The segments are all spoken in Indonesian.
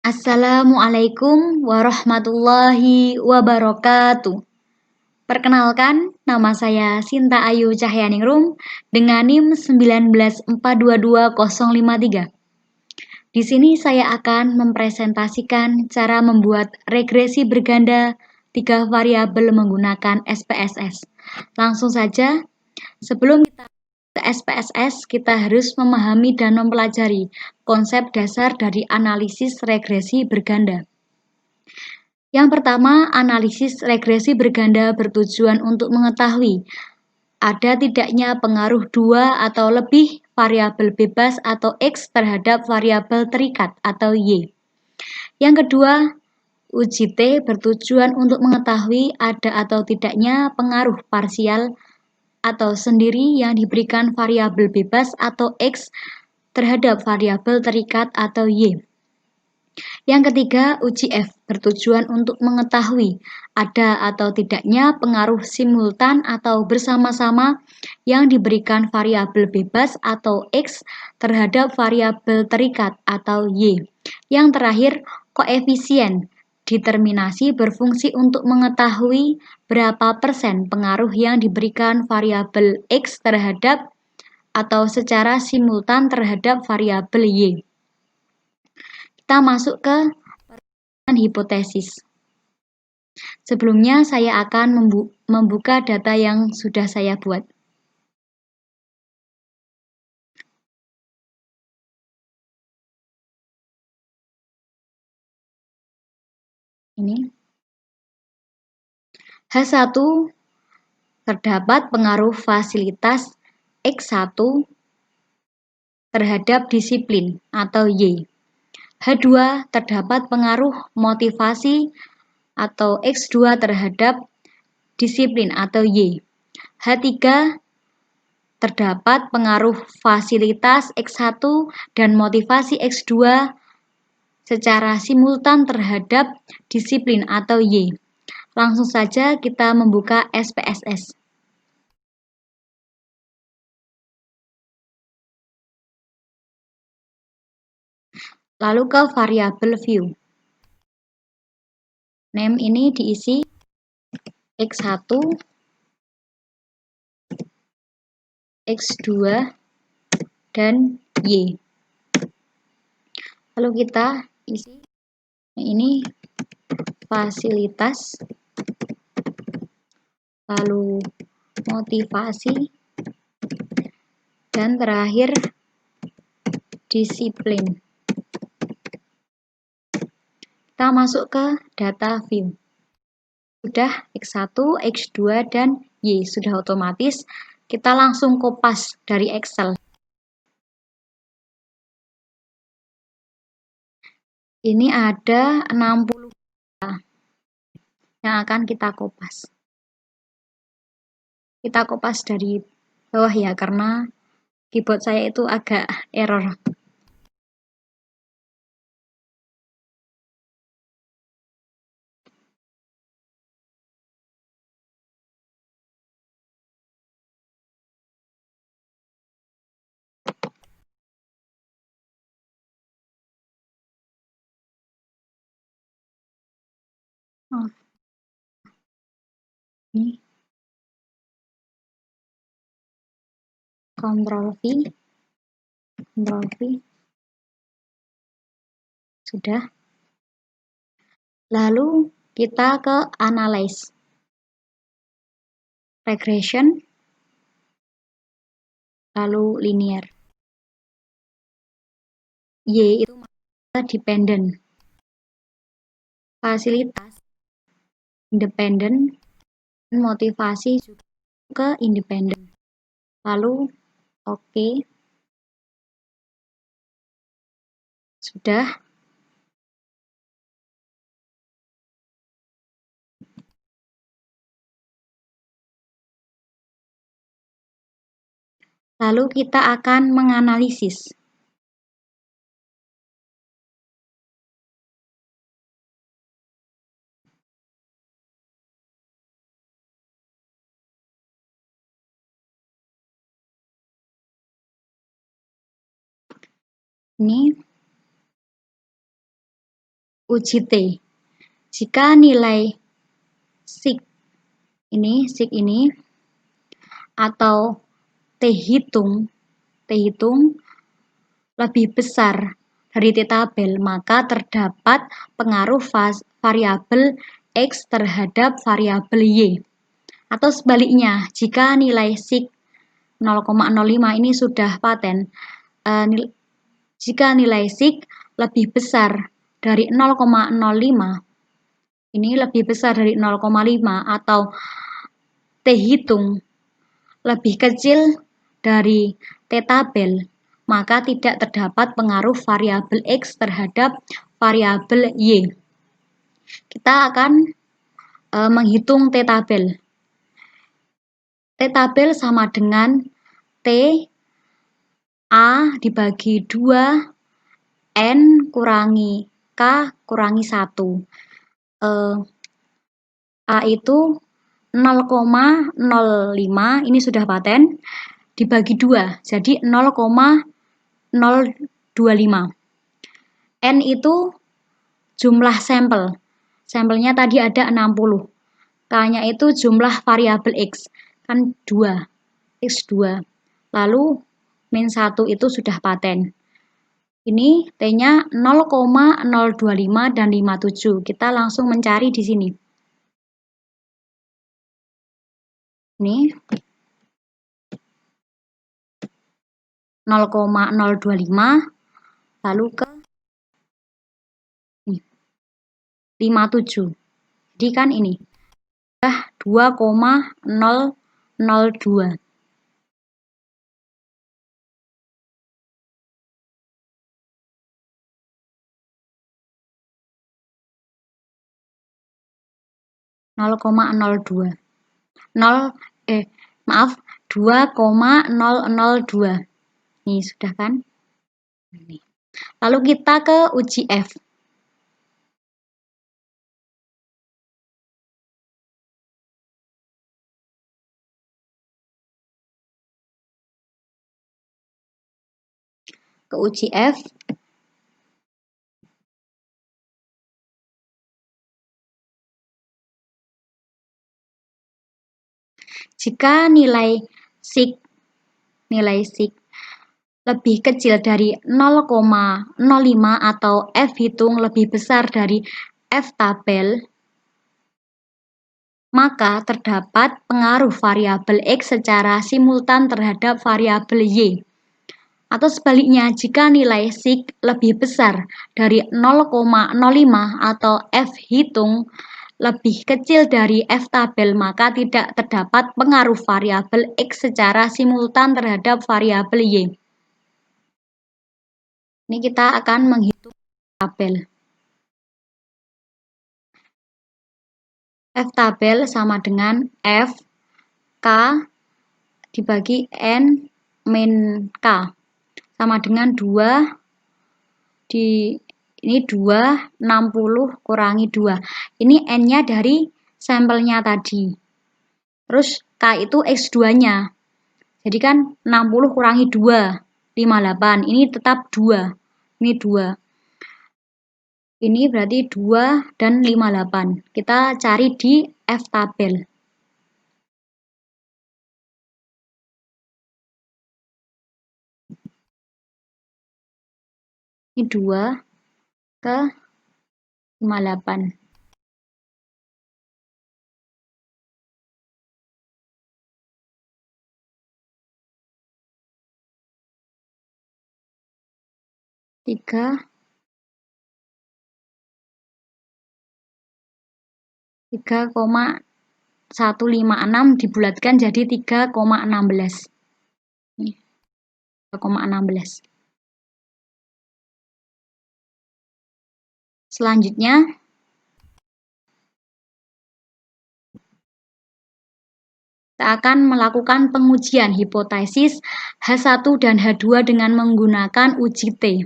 Assalamualaikum warahmatullahi wabarakatuh. Perkenalkan, nama saya Sinta Ayu Cahyaningrum dengan NIM 194220053. Di sini saya akan mempresentasikan cara membuat regresi berganda 3 variabel menggunakan SPSS. Langsung saja, sebelum kita ke SPSS, kita harus memahami dan mempelajari konsep dasar dari analisis regresi berganda. Yang pertama, analisis regresi berganda bertujuan untuk mengetahui ada tidaknya pengaruh dua atau lebih variabel bebas atau X terhadap variabel terikat atau Y. Yang kedua, uji T bertujuan untuk mengetahui ada atau tidaknya pengaruh parsial atau sendiri yang diberikan variabel bebas atau X terhadap variabel terikat atau Y. Yang ketiga, uji F bertujuan untuk mengetahui ada atau tidaknya pengaruh simultan atau bersama-sama yang diberikan variabel bebas atau X terhadap variabel terikat atau Y. Yang terakhir, koefisien determinasi berfungsi untuk mengetahui berapa persen pengaruh yang diberikan variabel X terhadap atau secara simultan terhadap variabel Y. Kita masuk ke hipotesis. Sebelumnya saya akan membuka data yang sudah saya buat. Ini. H1 terdapat pengaruh fasilitas X1 terhadap disiplin atau Y. H2 terdapat pengaruh motivasi atau X2 terhadap disiplin atau Y. H3 terdapat pengaruh fasilitas X1 dan motivasi X2 secara simultan terhadap disiplin atau Y. Langsung saja kita membuka SPSS. Lalu ke variabel view. Name ini diisi X1, X2, dan Y. Lalu kita isi ini fasilitas, lalu motivasi, dan terakhir disiplin. Kita masuk ke data view. Sudah X1, X2, dan Y sudah otomatis. Kita langsung kopas dari Excel. Ini ada 60 yang akan kita kopas. Kita kopas dari bawah ya, karena keyboard saya itu agak error. Oh, ini Ctrl V, Ctrl V, sudah. Lalu kita ke analyze, regression, lalu linear. Y itu dependent, fasilitas independen, motivasi juga ke independen. Lalu oke. Sudah. Lalu kita akan menganalisis. Ini uji T. Jika nilai sig ini atau T hitung lebih besar dari T tabel, maka terdapat pengaruh variabel X terhadap variabel Y. Atau sebaliknya, jika nilai sig 0,05 ini sudah paten, jika nilai sig lebih besar dari 0,05, ini lebih besar dari 0,5 atau T hitung lebih kecil dari T tabel, maka tidak terdapat pengaruh variabel X terhadap variabel Y. Kita akan menghitung T tabel. T tabel sama dengan T A dibagi 2 N kurangi K kurangi 1. A itu 0,05, ini sudah paten, dibagi 2, jadi 0,025. N itu jumlah sampel. Sampelnya tadi ada 60. K-nya itu jumlah variabel X, kan 2, X2. Lalu min 1 itu sudah paten. Ini T-nya 0,025 dan 57. Kita langsung mencari di sini. Ini 0,025 lalu ke 57. Jadi kan ini sudah 2,002. Maaf, 2,002. Ini sudah kan? Lalu kita ke uji F. Ke uji F. Jika nilai sig lebih kecil dari 0,05 atau F hitung lebih besar dari F tabel, maka terdapat pengaruh variabel X secara simultan terhadap variabel Y. Atau sebaliknya, jika nilai sig lebih besar dari 0,05 atau F hitung lebih kecil dari F tabel, maka tidak terdapat pengaruh variabel X secara simultan terhadap variabel Y. Ini kita akan menghitung tabel. F tabel sama dengan F K dibagi N min K. Sama dengan 2 ini 2, 60 kurangi 2. Ini N-nya dari sampelnya tadi. Terus K itu X2-nya. Jadi kan 60 kurangi 2, 58. Ini tetap 2. Ini 2. Ini berarti 2 dan 58. Kita cari di F tabel. Ini 2 ke 58. Tiga 3,156 dibulatkan jadi 3,16. 3,16. Selanjutnya, kita akan melakukan pengujian hipotesis H1 dan H2 dengan menggunakan uji T.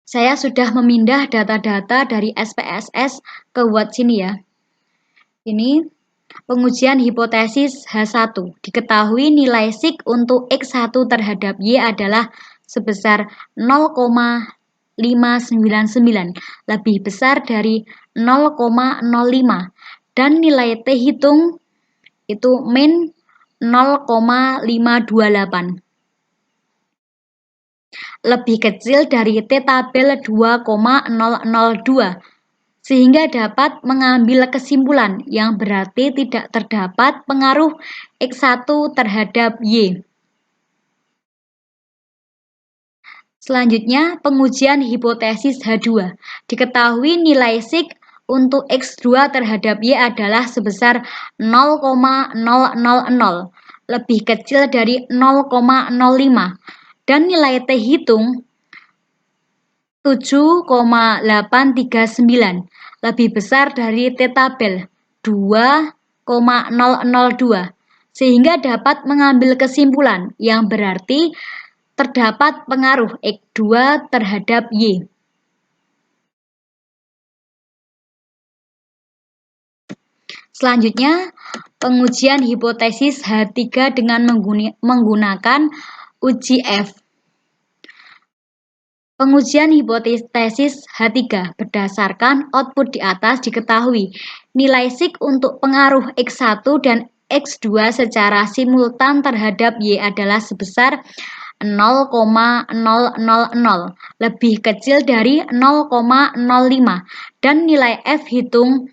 Saya sudah memindah data-data dari SPSS ke Word sini ya. Ini pengujian hipotesis H1. Diketahui nilai sig untuk X1 terhadap Y adalah sebesar 0,599 lebih besar dari 0,05 dan nilai T hitung itu min 0,528 lebih kecil dari T tabel 2,002 sehingga dapat mengambil kesimpulan yang berarti tidak terdapat pengaruh X1 terhadap Y. Selanjutnya, pengujian hipotesis H2. Diketahui nilai sig untuk X2 terhadap Y adalah sebesar 0,000 lebih kecil dari 0,05 dan nilai T hitung 7,839 lebih besar dari T tabel 2,002 sehingga dapat mengambil kesimpulan yang berarti terdapat pengaruh X2 terhadap Y. Selanjutnya, pengujian hipotesis H3 dengan menggunakan uji F. Pengujian hipotesis H3 berdasarkan output di atas diketahui nilai sig untuk pengaruh X1 dan X2 secara simultan terhadap Y adalah sebesar 0,000 lebih kecil dari 0,05 dan nilai F hitung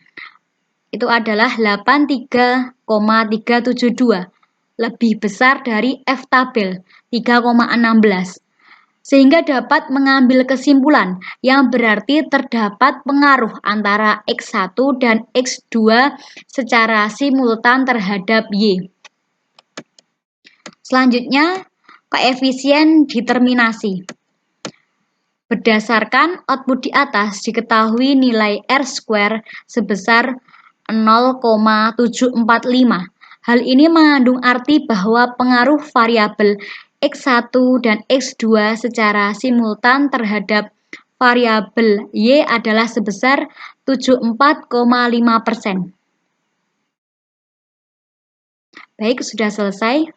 itu adalah 83,372 lebih besar dari F tabel 3,16 sehingga dapat mengambil kesimpulan yang berarti terdapat pengaruh antara X1 dan X2 secara simultan terhadap Y. Selanjutnya, koefisien determinasi. Berdasarkan output di atas diketahui nilai R² sebesar 0,745. Hal ini mengandung arti bahwa pengaruh variabel X1 dan X2 secara simultan terhadap variabel Y adalah sebesar 74,5%. Baik, sudah selesai.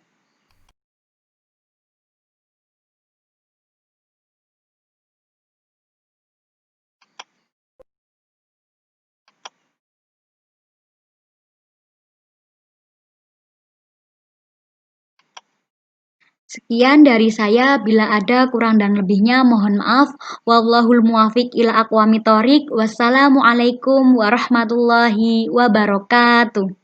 Sekian dari saya, bila ada kurang dan lebihnya mohon maaf. Wallahul muwafiq ila aqwamit thoriq. Wassalamualaikum warahmatullahi wabarakatuh.